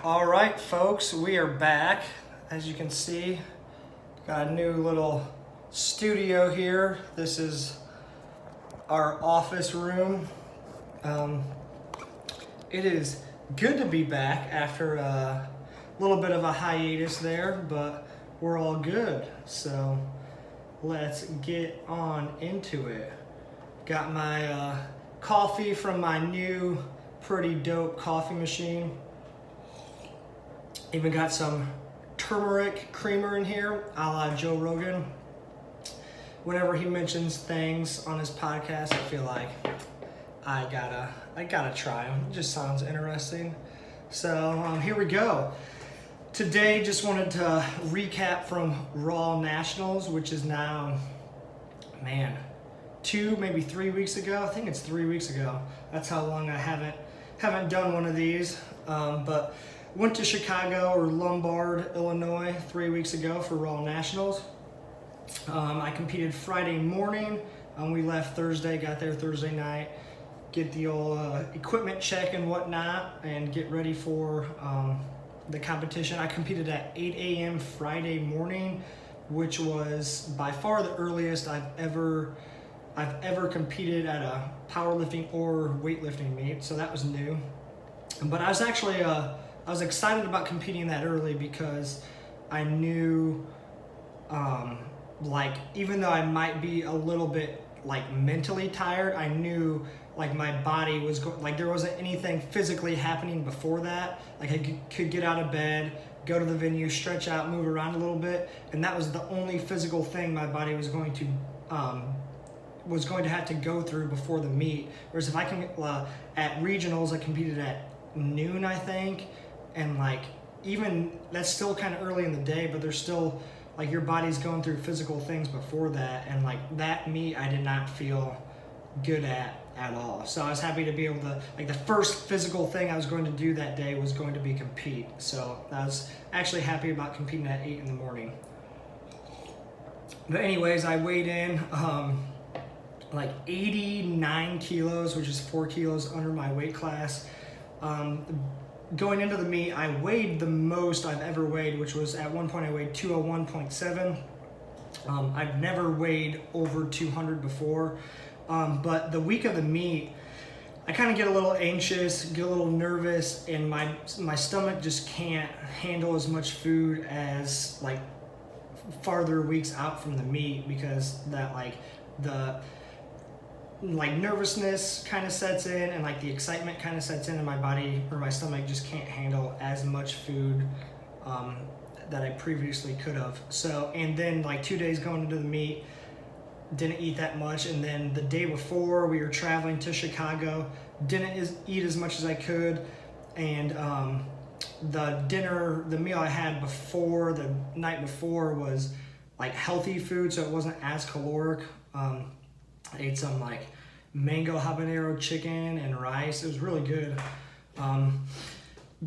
All right, folks, we are back. As you can see, got a new little studio here. This is our office room. It is good to be back after a little bit of a hiatus there, but we're all good. So let's get on into it. Got my coffee from my new pretty dope coffee machine. Even got some turmeric creamer in here, a la Joe Rogan. Whenever he mentions things on his podcast, I feel like I gotta try them. It just sounds interesting. So here we go. Today, just wanted to recap from Raw Nationals, which is now, 2, maybe 3 weeks ago. I think it's 3 weeks ago. That's how long I haven't done one of these. But went to Chicago or Lombard, Illinois 3 weeks ago for Raw Nationals. I competed Friday morning. We left Thursday, got there Thursday night, get the old equipment check and whatnot, and get ready for the competition. I competed at 8 a.m. Friday morning, which was by far the earliest I've ever competed at a powerlifting or weightlifting meet, so that was new. But I was actually I was excited about competing that early because I knew, even though I might be a little bit mentally tired, I knew my body was there wasn't anything physically happening before that. I could get out of bed, go to the venue, stretch out, move around a little bit, and that was the only physical thing my body was going to have to go through before the meet. Whereas if I can at regionals, I competed at noon, I think, and even that's still kind of early in the day, but there's still your body's going through physical things before that, and that meet I did not feel good at all. So I was happy to be able to, the first physical thing I was going to do that day was going to be compete. So I was actually happy about competing at 8 in the morning. But anyways, I weighed in 89 kilos, which is 4 kilos under my weight class. Going into the meet, I weighed the most I've ever weighed, which was at one point I weighed 201.7. I've never weighed over 200 before, but the week of the meet, I kind of get a little anxious, get a little nervous, and my stomach just can't handle as much food as farther weeks out from the meet, because that the nervousness kind of sets in, and the excitement kind of sets in, and my body or my stomach just can't handle as much food that I previously could have. So, and then 2 days going into the meet, didn't eat that much, and then the day before we were traveling to Chicago, didn't eat as much as I could, and the meal I had before, the night before, was healthy food, so it wasn't as caloric. I ate some mango habanero chicken and rice. It was really good.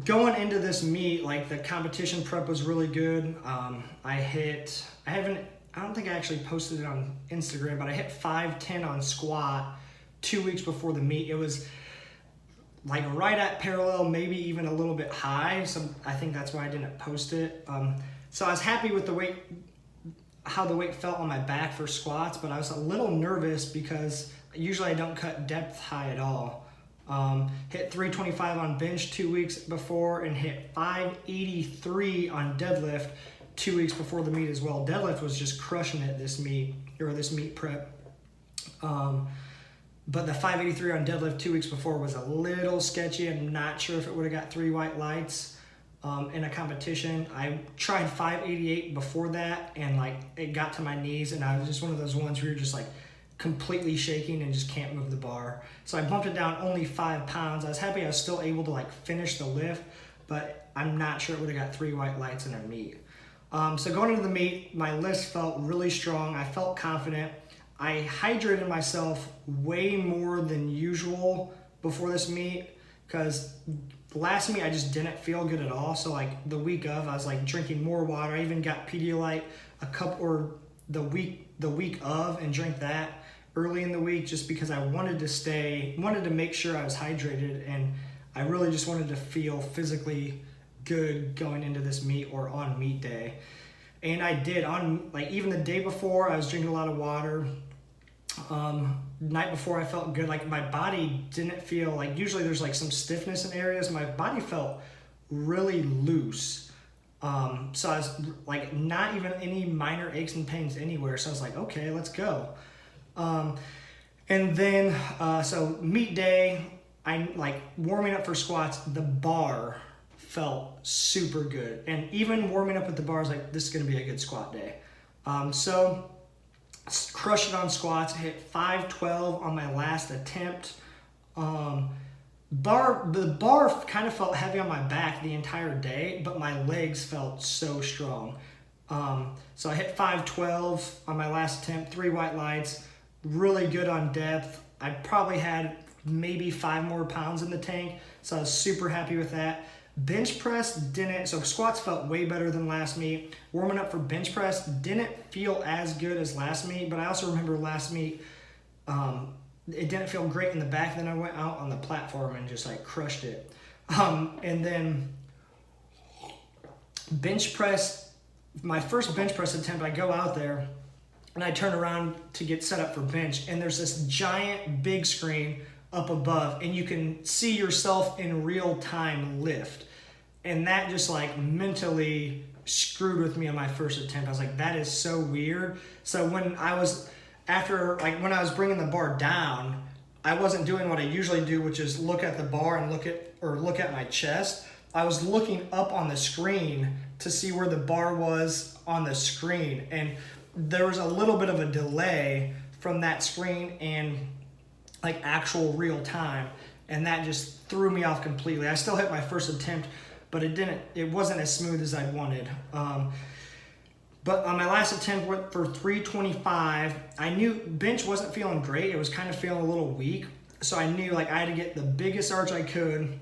Going into this meet, the competition prep was really good. I don't think I actually posted it on Instagram, but I hit 510 on squat 2 weeks before the meet. It was right at parallel, maybe even a little bit high. So I think that's why I didn't post it. So I was happy with how the weight felt on my back for squats, but I was a little nervous because usually I don't cut depth high at all. Hit 325 on bench 2 weeks before, and hit 583 on deadlift 2 weeks before the meet as well. Deadlift was just crushing it this meet prep. But the 583 on deadlift 2 weeks before was a little sketchy. I'm not sure if it would have got 3 white lights in a competition. I tried 588 before that, and it got to my knees, and I was just one of those ones where you're just completely shaking and just can't move the bar. So I bumped it down only 5 pounds. I was happy I was still able to finish the lift, but I'm not sure it would have got 3 white lights in a meet. So going into the meet, my lifts felt really strong. I felt confident. I hydrated myself way more than usual before this meet, because the last meet I just didn't feel good at all. So the week of, I was drinking more water. I even got Pedialyte a cup, or the week of, and drank that early in the week, just because I wanted to make sure I was hydrated, and I really just wanted to feel physically good going into this meet or on meet day. And I did. On like even the day before, I was drinking a lot of water. Night before, I felt good. Like my body didn't feel like, usually there's like some stiffness in areas. My body felt really loose. So I was like not even any minor aches and pains anywhere. So I was like, okay, let's go. And then, so meet day, I like warming up for squats, the bar felt super good. And even warming up with the bar, I was like, this is going to be a good squat day. So crushed it on squats, hit 512 on my last attempt. The bar kind of felt heavy on my back the entire day, but my legs felt so strong. So I hit 512 on my last attempt, 3 white lights, really good on depth. I probably had maybe 5 more pounds in the tank, so I was super happy with that. Bench press didn't, so squats felt way better than last meet. Warming up for bench press didn't feel as good as last meet, but I also remember last meet, it didn't feel great in the back. Then I went out on the platform and just like crushed it. And then bench press, my first bench press attempt, I go out there and I turn around to get set up for bench, and there's this giant big screen up above, and you can see yourself in real time lift. And that just like mentally screwed with me on my first attempt. I was like, that is so weird. So when I was, when I was bringing the bar down, I wasn't doing what I usually do, which is look at the bar and look at my chest. I was looking up on the screen to see where the bar was on the screen. And there was a little bit of a delay from that screen and like actual real time, and that just threw me off completely. I still hit my first attempt, but it wasn't as smooth as I wanted. But on my last attempt for 325, I knew bench wasn't feeling great. It was kind of feeling a little weak. So I knew like I had to get the biggest arch I could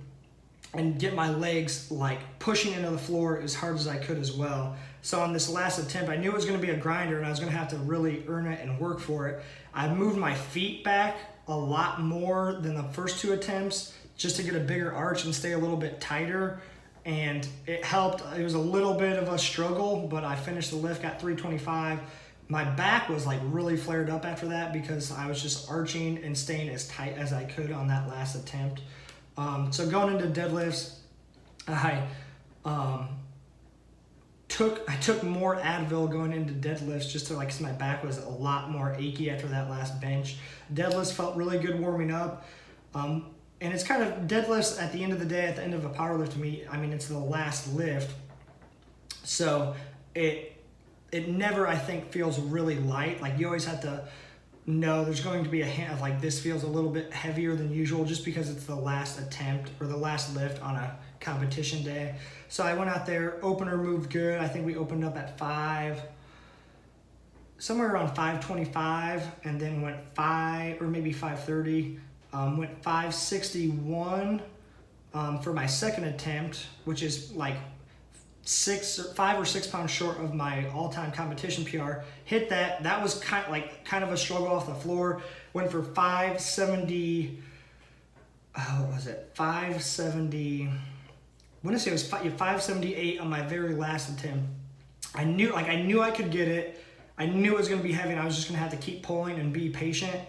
and get my legs like pushing into the floor as hard as I could as well. So on this last attempt, I knew it was going to be a grinder and I was going to have to really earn it and work for it. I moved my feet back a lot more than the first 2 attempts just to get a bigger arch and stay a little bit tighter. And it helped. It was a little bit of a struggle, but I finished the lift, got 325. My back was like really flared up after that because I was just arching and staying as tight as I could on that last attempt. So going into deadlifts, I took more Advil going into deadlifts just to like, cause my back was a lot more achy after that last bench. Deadlifts felt really good warming up. And it's kind of deadlifts at the end of the day, at the end of a powerlift meet. I mean, it's the last lift. So it never, I think, feels really light. Like you always have to know there's going to be a hint of like, this feels a little bit heavier than usual just because it's the last attempt or the last lift on a competition day. So I went out there, opener moved good. I think we opened up at somewhere around 525, and then went 5 or maybe 530. Went 561 for my second attempt, which is like 5 or 6 pounds short of my all-time competition PR. Hit that. That was kind of a struggle off the floor. Went for 570. What was it? 570. I want to say it was 578 on my very last attempt. I knew I could get it. I knew it was going to be heavy, and I was just going to have to keep pulling and be patient.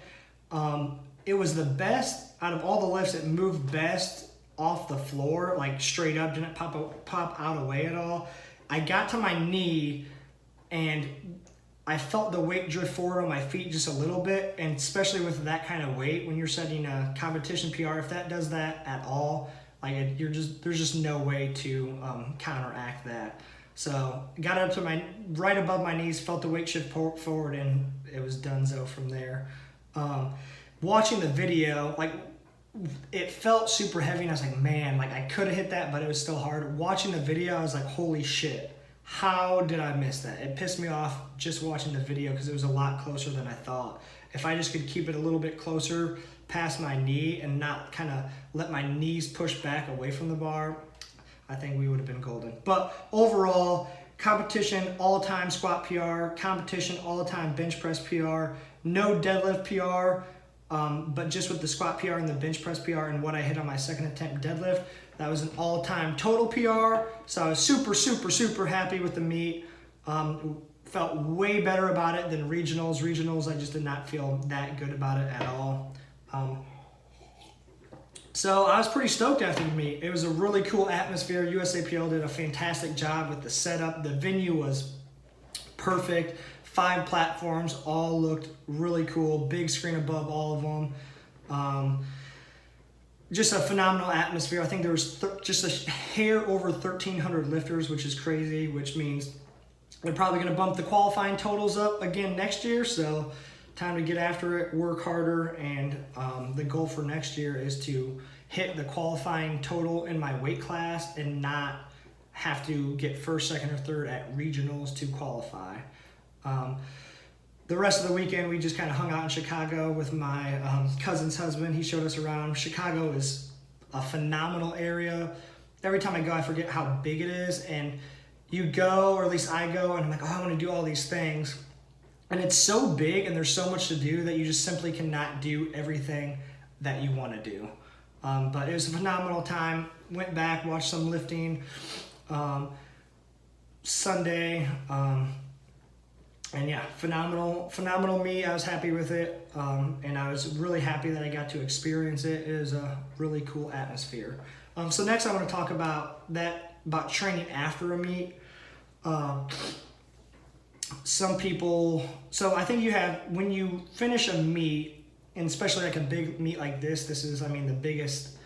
It was the best out of all the lifts. It moved best off the floor, like straight up, didn't pop out away at all. I got to my knee and I felt the weight drift forward on my feet just a little bit, and especially with that kind of weight, when you're setting a competition PR, if that does that at all, like there's just no way to counteract that. So got up to right above my knees, felt the weight shift forward, and it was donezo from there. Watching the video, like it felt super heavy, and I was like, man, like I could have hit that, but it was still hard. Watching the video, I was like, holy shit, how did I miss that? It pissed me off just watching the video because it was a lot closer than I thought. If I just could keep it a little bit closer past my knee and not kind of let my knees push back away from the bar, I think we would have been golden. But overall, competition all-time squat PR, competition all-time bench press PR, no deadlift PR, but just with the squat PR and the bench press PR and what I hit on my second attempt deadlift, That was an all-time total PR. So I was super, super, super happy with the meet. Felt way better about it than regionals. Regionals, I just did not feel that good about it at all. So I was pretty stoked after the meet. It was a really cool atmosphere. USAPL did a fantastic job with the setup. The venue was perfect. 5 platforms, all looked really cool. Big screen above all of them. Just a phenomenal atmosphere. I think there was just a hair over 1,300 lifters, which is crazy, which means they're probably going to bump the qualifying totals up again next year. So time to get after it, work harder, and the goal for next year is to hit the qualifying total in my weight class and not have to get first, second, or third at regionals to qualify. The rest of the weekend, we just kind of hung out in Chicago with my cousin's husband. He showed us around. Chicago is a phenomenal area. Every time I go, I forget how big it is. And you go, or at least I go, and I'm like, oh, I want to do all these things. And it's so big and there's so much to do that you just simply cannot do everything that you want to do. But it was a phenomenal time. Went back, watched some lifting Sunday. And yeah, phenomenal meet. I was happy with it. And I was really happy that I got to experience it. It was a really cool atmosphere. So next I want to talk about training after a meet. Some people, so I think when you finish a meet, and especially like a big meet like this is, the biggest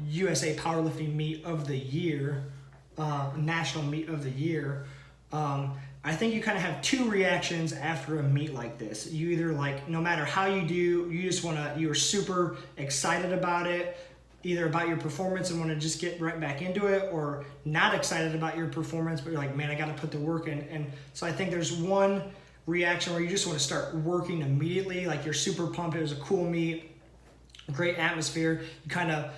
USA powerlifting meet of the year, national meet of the year. I think you kind of have 2 reactions after a meet like this. You either no matter how you do, you're super excited about it, either about your performance and want to just get right back into it, or not excited about your performance, but you're like, man, I got to put the work in. And so I think there's one reaction where you just want to start working immediately. Like you're super pumped. It was a cool meet, great atmosphere. You kind of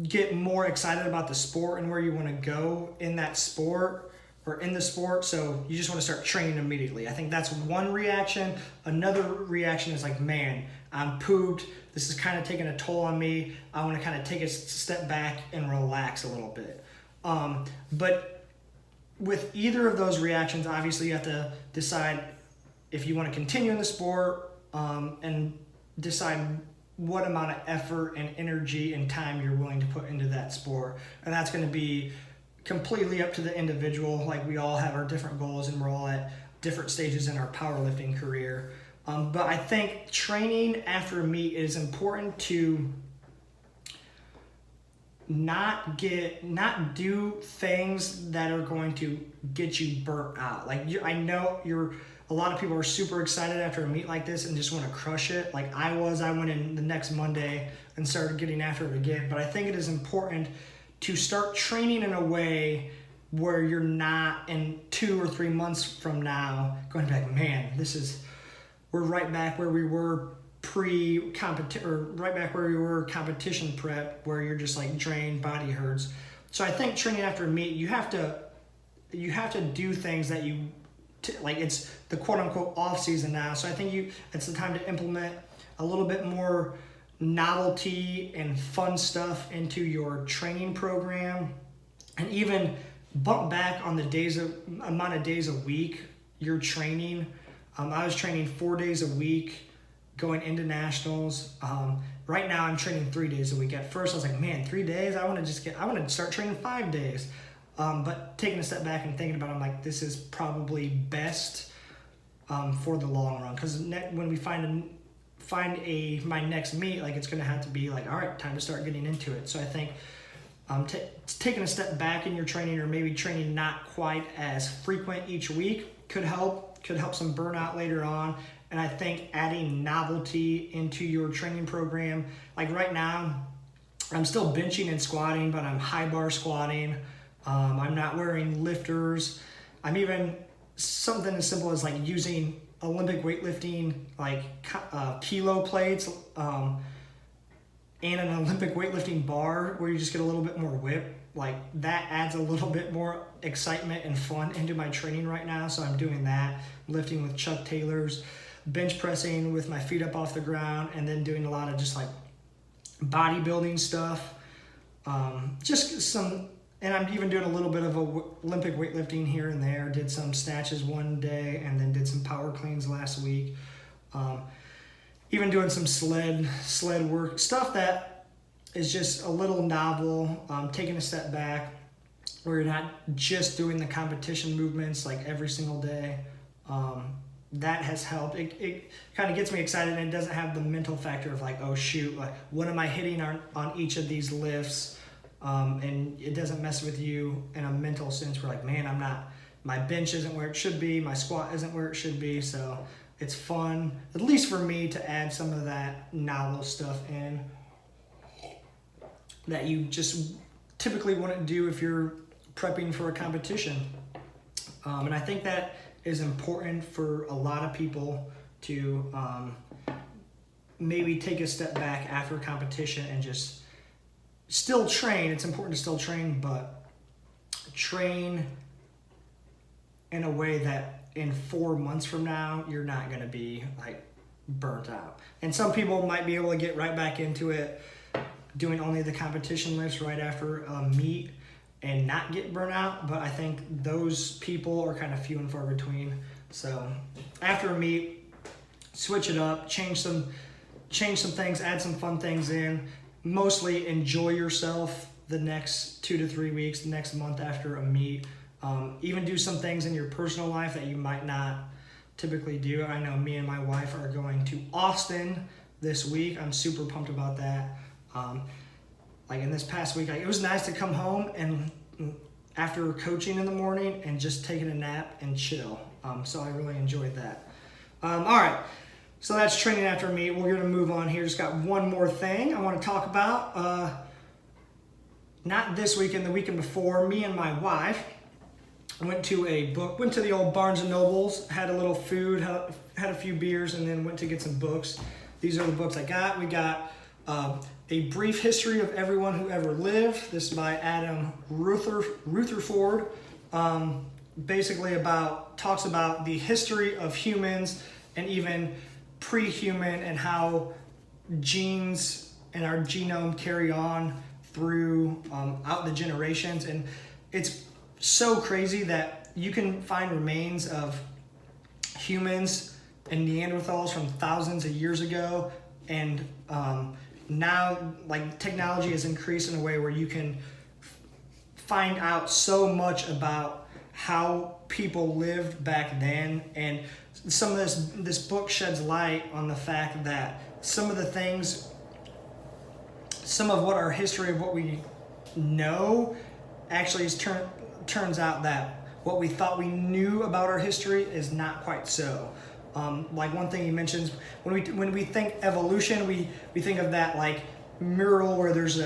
get more excited about the sport and where you want to go in that sport or in the sport. So you just want to start training immediately. I think that's one reaction. Another reaction is like, man, I'm pooped. This is kind of taking a toll on me. I want to kind of take a step back and relax a little bit. But with either of those reactions, obviously you have to decide if you want to continue in the sport and decide what amount of effort and energy and time you're willing to put into that sport. And that's going to be completely up to the individual. Like we all have our different goals and we're all at different stages in our powerlifting career. But I think training after a meet is important to not do things that are going to get you burnt out. I know a lot of people are super excited after a meet like this and just want to crush it. Like I went in the next Monday and started getting after it again. But I think it is important to start training in a way where you're not in 2 or 3 months from now going back, man, we're right back where we were pre-competition, or right back where we were competition prep, where you're just like drained, body hurts. So I think training after a meet, you have to do things that it's the quote unquote off season now. So I think it's the time to implement a little bit more novelty and fun stuff into your training program, and even bump back on the amount of days a week you're training. I was training 4 days a week going into nationals. Right now I'm training 3 days a week. At first I was like, man, 3 days? I want to start training 5 days. But taking a step back and thinking about it, I'm like, this is probably best for the long run. Because when we find my next meet, it's going to have to be like, all right, time to start getting into it. So I think taking a step back in your training, or maybe training not quite as frequent each week, could help some burnout later on. And I think adding novelty into your training program, like right now, I'm still benching and squatting, but I'm high bar squatting. I'm not wearing lifters. I'm even something as simple as using Olympic weightlifting, kilo plates, and an Olympic weightlifting bar where you just get a little bit more whip. That adds a little bit more excitement and fun into my training right now. So I'm doing that, lifting with Chuck Taylors, bench pressing with my feet up off the ground, and then doing a lot of just bodybuilding stuff. Just some, and I'm even doing a little bit of Olympic weightlifting here and there. Did some snatches one day and then did some power cleans last week. Even doing some sled work, stuff that is just a little novel, taking a step back where you're not just doing the competition movements like every single day. That has helped. It kind of gets me excited, and it doesn't have the mental factor of like, oh shoot, like what am I hitting on each of these lifts? And it doesn't mess with you in a mental sense where like, man, my bench isn't where it should be, my squat isn't where it should be. So it's fun, at least for me, to add some of that novel stuff in that you just typically wouldn't do if you're prepping for a competition. And I think that is important for a lot of people to maybe take a step back after competition and just still train. It's important to still train, but train in a way that in 4 months from now, you're not going to be like burnt out. And some people might be able to get right back into it, doing only the competition lifts right after a meet and not get burnt out. But I think those people are kind of few and far between. So after a meet, switch it up, change some things, add some fun things in. Mostly enjoy yourself the next 2 to 3 weeks, the next month after a meet. Even do some things in your personal life that you might not typically do. I know me and my wife are going to Austin this week. I'm super pumped about that. Like in this past week, it was nice to come home and after coaching in the morning and just taking a nap and chill. So I really enjoyed that. All right, so that's training after a meet. We're going to move on here. Just got one more thing I want to talk about. Not this weekend, the weekend before, me and my wife went to the old Barnes and Nobles, had a little food, had a few beers, and then went to get some books. These are the books I got. We got A Brief History of Everyone Who Ever Lived. This is by Adam Rutherford. Basically talks about the history of humans and even pre-human and how genes and our genome carry on through out the generations. And it's so crazy that you can find remains of humans and Neanderthals from thousands of years ago, and now like technology has increased in a way where you can find out so much about how people lived back then. And some of this book sheds light on the fact that some of what our history of what we know actually turns out that what we thought we knew about our history is not quite so. Like one thing he mentions, when we think evolution, we think of that like mural where there's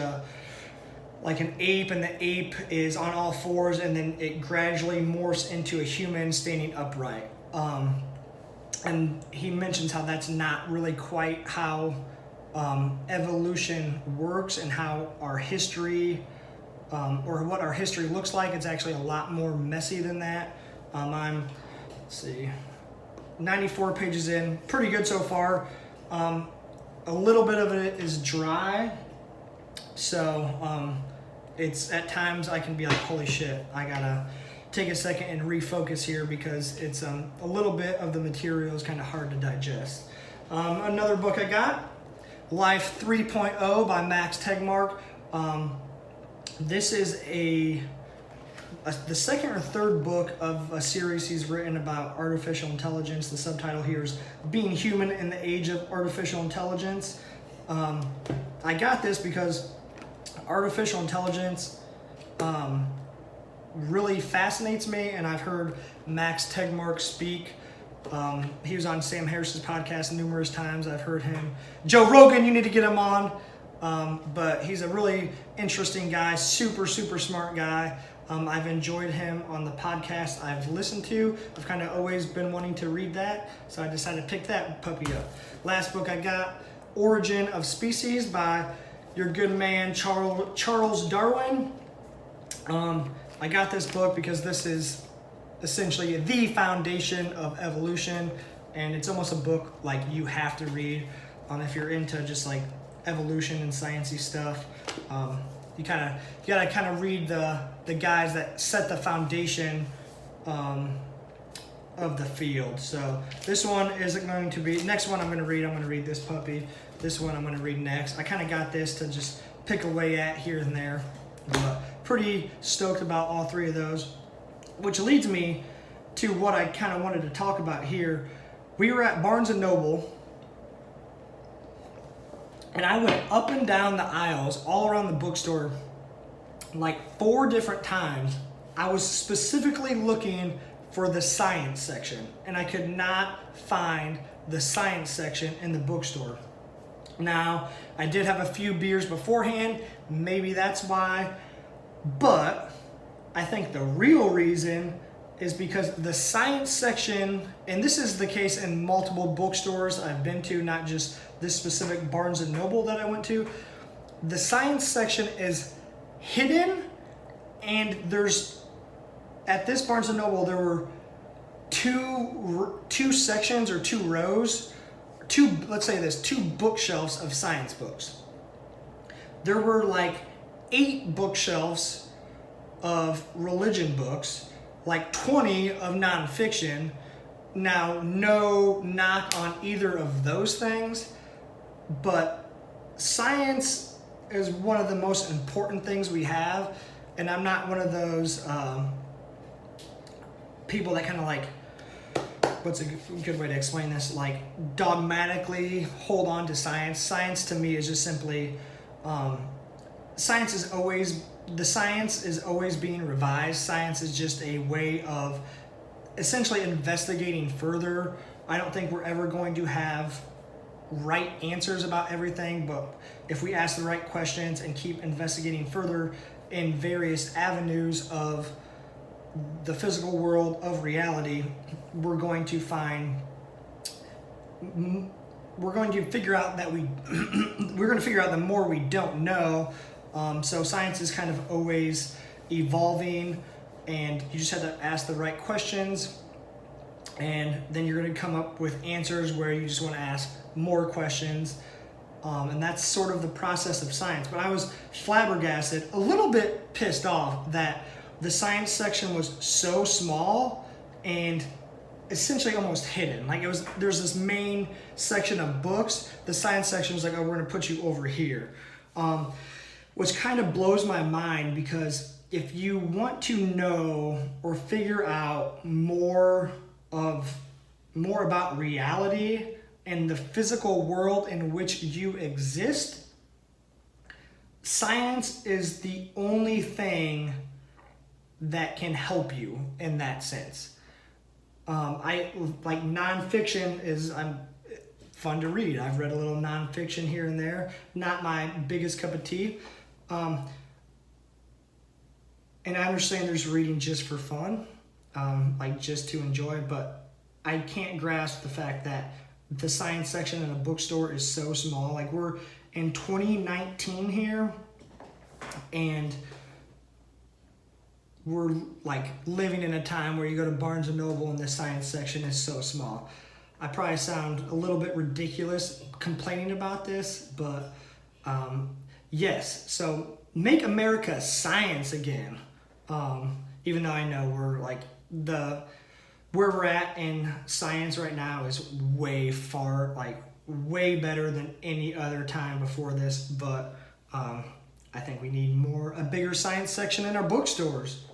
like an ape, and the ape is on all fours, and then it gradually morphs into a human standing upright. And he mentions how that's not really quite how evolution works, and how our history, or what our history looks like. It's actually a lot more messy than that. Let's see, 94 pages in, pretty good so far. A little bit of it is dry, so it's at times I can be like, holy shit, I gotta take a second and refocus here, because it's a little bit of the material is kind of hard to digest. Another book I got, Life 3.0 by Max Tegmark. This is the second or third book of a series he's written about artificial intelligence. The subtitle here is Being Human in the Age of Artificial Intelligence. I got this because artificial intelligence really fascinates me, and I've heard Max Tegmark speak. He was on Sam Harris's podcast numerous times. I've heard him. Joe Rogan, you need to get him on. But he's a really interesting guy, super, super smart guy. I've enjoyed him on the podcast I've listened to. I've kind of always been wanting to read that, so I decided to pick that puppy up. Last book I got, Origin of Species by your good man Charles Darwin. I got this book because this is essentially the foundation of evolution, and it's almost a book like you have to read if you're into just like evolution and sciencey stuff. you gotta kind of read the guys that set the foundation of the field. So this one isn't going to be, next one I'm going to read this puppy. This one I'm going to read next. I kind of got this to just pick away at here and there, but pretty stoked about all three of those, which leads me to what I kind of wanted to talk about here. We were at Barnes & Noble, and I went up and down the aisles all around the bookstore like 4 different times. I was specifically looking for the science section, and I could not find the science section in the bookstore. Now, I did have a few beers beforehand, maybe that's why, but I think the real reason is because the science section, and this is the case in multiple bookstores I've been to, not just this specific Barnes & Noble that I went to, the science section is hidden, and there's, at this Barnes & Noble, there were two sections or 2 rows, let's say this, 2 bookshelves of science books. There were like 8 bookshelves of religion books, like 20 of nonfiction. Now, no knock on either of those things, but science is one of the most important things we have, and I'm not one of those people that kind of like, what's a good way to explain this, like dogmatically hold on to science. Science to me is just simply, science is always being revised. Science is just a way of essentially investigating further. I don't think we're ever going to have right answers about everything, but if we ask the right questions and keep investigating further in various avenues of the physical world of reality, we're going to figure out that we're going to figure out the more we don't know. So science is kind of always evolving, and you just have to ask the right questions, and then you're going to come up with answers where you just want to ask more questions. And that's sort of the process of science. But I was flabbergasted, a little bit pissed off that the science section was so small and essentially almost hidden. Like there's this main section of books. The science section was like, oh, we're going to put you over here. Which kind of blows my mind, because if you want to know or figure out more about reality and the physical world in which you exist, science is the only thing that can help you in that sense. I like nonfiction is fun to read. I've read a little nonfiction here and there. Not my biggest cup of tea. And I understand there's reading just for fun, like just to enjoy, but I can't grasp the fact that the science section in a bookstore is so small. Like, we're in 2019 here, and we're like living in a time where you go to Barnes & Noble and the science section is so small. I probably sound a little bit ridiculous complaining about this, but yes, so make America science again. Even though I know we're like where we're at in science right now is way better than any other time before this, but I think we need a bigger science section in our bookstores.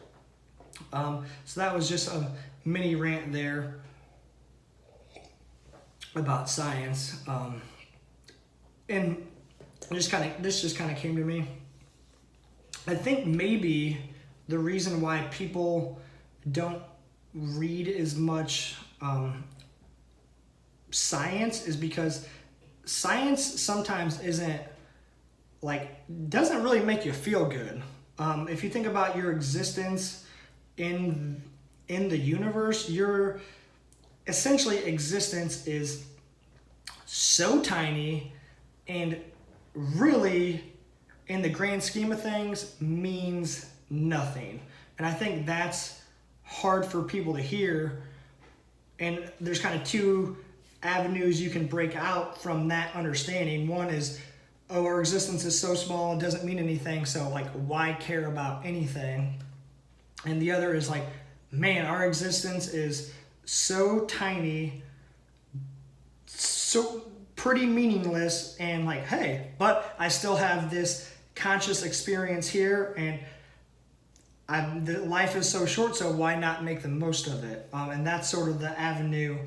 So that was just a mini rant there about science. And this just kind of came to me. I think maybe the reason why people don't read as much science is because science sometimes doesn't really make you feel good. If you think about your existence in the universe, your essentially existence is so tiny and really, in the grand scheme of things, means nothing. And I think that's hard for people to hear. And there's kind of 2 avenues you can break out from that understanding. One is, oh, our existence is so small, it doesn't mean anything, so like why care about anything? And the other is like, man, our existence is so tiny, so pretty meaningless, and like, hey, but I still have this conscious experience here, and life is so short, so why not make the most of it? And that's sort of the avenue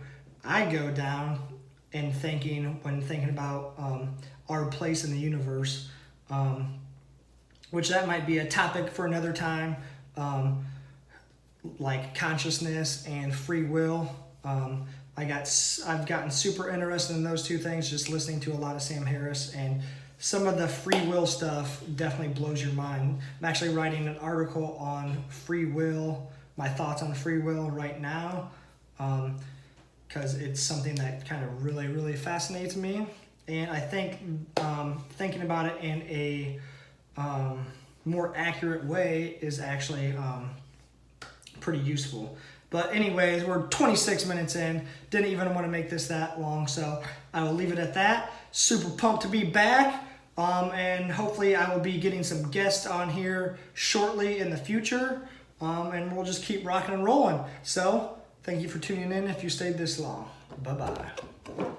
I go down in thinking when thinking about our place in the universe, which that might be a topic for another time, like consciousness and free will. I've gotten super interested in those two things just listening to a lot of Sam Harris, and some of the free will stuff definitely blows your mind. I'm actually writing an article on free will, my thoughts on free will right now, because it's something that kind of really, really fascinates me. And I think thinking about it in a more accurate way is actually pretty useful. But anyways, we're 26 minutes in. Didn't even want to make this that long, so I will leave it at that. Super pumped to be back. And hopefully I will be getting some guests on here shortly in the future. And we'll just keep rocking and rolling. So thank you for tuning in if you stayed this long. Bye-bye.